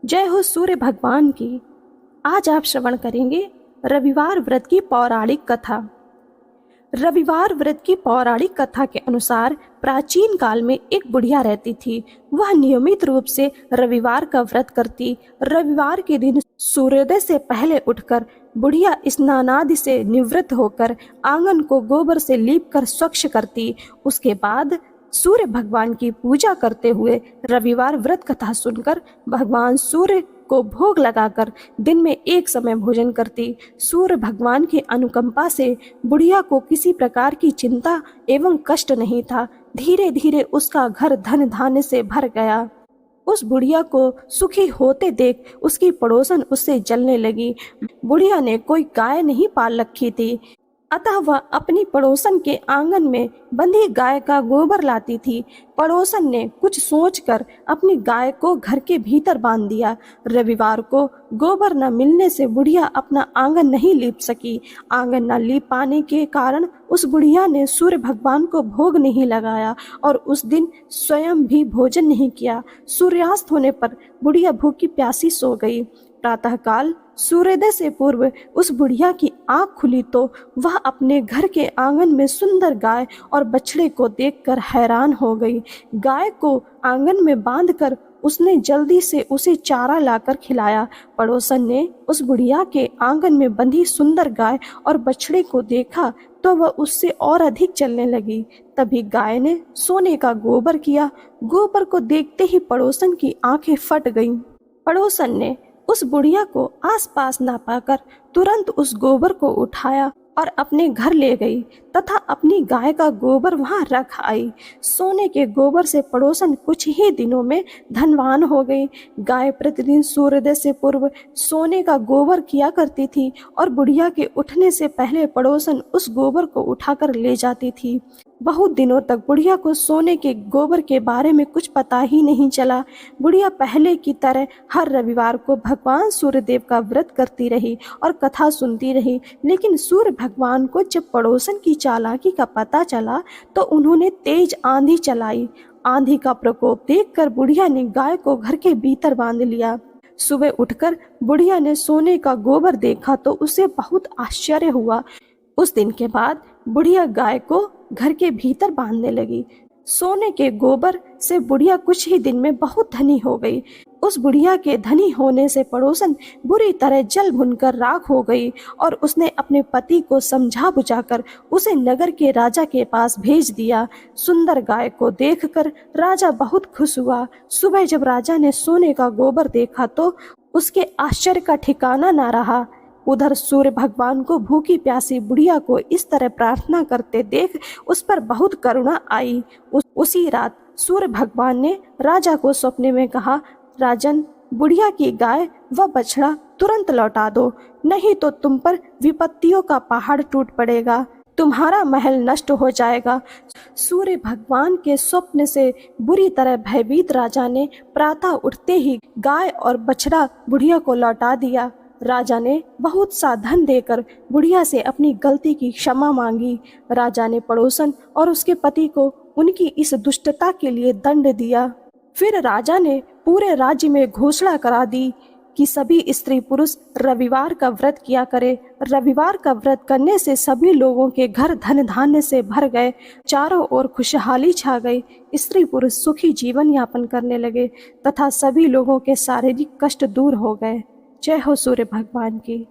जय हो सूर्य भगवान की। आज आप श्रवण करेंगे रविवार व्रत की पौराणिक कथा। रविवार व्रत की पौराणिक कथा के अनुसार प्राचीन काल में एक बुढ़िया रहती थी। वह नियमित रूप से रविवार का व्रत करती। रविवार के दिन सूर्योदय से पहले उठकर बुढ़िया स्नानादि से निवृत्त होकर आंगन को गोबर से लीपकर स्वच्छ करती। उसके बाद सूर्य भगवान की पूजा करते हुए रविवार व्रत कथा सुनकर भगवान सूर्य को भोग लगाकर दिन में एक समय भोजन करती। सूर्य भगवान की अनुकंपा से बुढ़िया को किसी प्रकार की चिंता एवं कष्ट नहीं था। धीरे धीरे उसका घर धन धान्य से भर गया। उस बुढ़िया को सुखी होते देख उसकी पड़ोसन उससे जलने लगी। बुढ़िया ने कोई गाय नहीं पाल रखी थी, अतः वह अपनी पड़ोसन के आंगन में बंधी गाय का गोबर लाती थी। पड़ोसन ने कुछ सोचकर अपनी गाय को घर के भीतर बांध दिया। रविवार को गोबर न मिलने से बुढ़िया अपना आंगन नहीं लीप सकी। आंगन न लीप पाने के कारण उस बुढ़िया ने सूर्य भगवान को भोग नहीं लगाया और उस दिन स्वयं भी भोजन नहीं किया। सूर्यास्त होने पर बुढ़िया भूखी प्यासी सो गई। प्रातःकाल सूर्योदय से पूर्व उस बुढ़िया की आंख खुली तो वह अपने घर के आंगन में सुंदर गाय और बछड़े को देखकर हैरान हो गई। गाय को आंगन में बांधकर उसने जल्दी से उसे चारा लाकर खिलाया। पड़ोसन ने उस बुढ़िया के आंगन में बंधी सुंदर गाय और बछड़े को देखा तो वह उससे और अधिक चलने लगी। तभी गाय ने सोने का गोबर किया। गोबर को देखते ही पड़ोसन की आंखें फट गईं। पड़ोसन ने उस बुढ़िया को आसपास ना पाकर तुरंत उस गोबर को उठाया और अपने घर ले गई तथा अपनी गाय का गोबर वहां रख आई। सोने के गोबर से पड़ोसन कुछ ही दिनों में धनवान हो गई। गाय प्रतिदिन सूर्योदय से पूर्व सोने का गोबर किया करती थी और बुढ़िया के उठने से पहले पड़ोसन उस गोबर को उठाकर ले जाती थी। बहुत दिनों तक बुढ़िया को सोने के गोबर के बारे में कुछ पता ही नहीं चला। बुढ़िया पहले की तरह हर रविवार को भगवान सूर्यदेव का व्रत करती रही और कथा सुनती रही। लेकिन सूर्य भगवान को जब पड़ोसन की चालाकी का पता चला तो उन्होंने तेज आंधी चलाई। आंधी का प्रकोप देखकर बुढ़िया ने गाय को घर के भीतर बांध लिया। सुबह उठकर बुढ़िया ने सोने का गोबर देखा तो उसे बहुत आश्चर्य हुआ। उस दिन के बाद बुढ़िया गाय को घर के भीतर बांधने लगी। सोने के गोबर से बुढ़िया कुछ ही दिन में बहुत धनी हो गई। उस बुढ़िया के धनी होने से पड़ोसन बुरी तरह जल भुनकर राख हो गई और उसने अपने पति को समझा बुझाकर उसे नगर के राजा के पास भेज दिया। सुंदर गाय को देखकर राजा बहुत खुश हुआ। सुबह जब राजा ने सोने का गोबर देखा तो उसके आश्चर्य का ठिकाना ना रहा। उधर सूर्य भगवान को भूखी प्यासी बुढ़िया को इस तरह प्रार्थना करते देख उस पर बहुत करुणा आई। उसी रात सूर्य भगवान ने राजा को सपने में कहा, राजन, बुढ़िया की गाय व बछड़ा तुरंत लौटा दो, नहीं तो तुम पर विपत्तियों का पहाड़ टूट पड़ेगा, तुम्हारा महल नष्ट हो जाएगा। सूर्य भगवान के स्वप्न से बुरी तरह भयभीत राजा ने प्रातः उठते ही गाय और बछड़ा बुढ़िया को लौटा दिया। राजा ने बहुत सा धन देकर बुढ़िया से अपनी गलती की क्षमा मांगी। राजा ने पड़ोसन और उसके पति को उनकी इस दुष्टता के लिए दंड दिया। फिर राजा ने पूरे राज्य में घोषणा करा दी कि सभी स्त्री पुरुष रविवार का व्रत किया करे। रविवार का व्रत करने से सभी लोगों के घर धन धान्य से भर गए। चारों ओर खुशहाली छा गई। स्त्री पुरुष सुखी जीवन यापन करने लगे तथा सभी लोगों के शारीरिक कष्ट दूर हो गए। जय हो सूर्य भगवान की।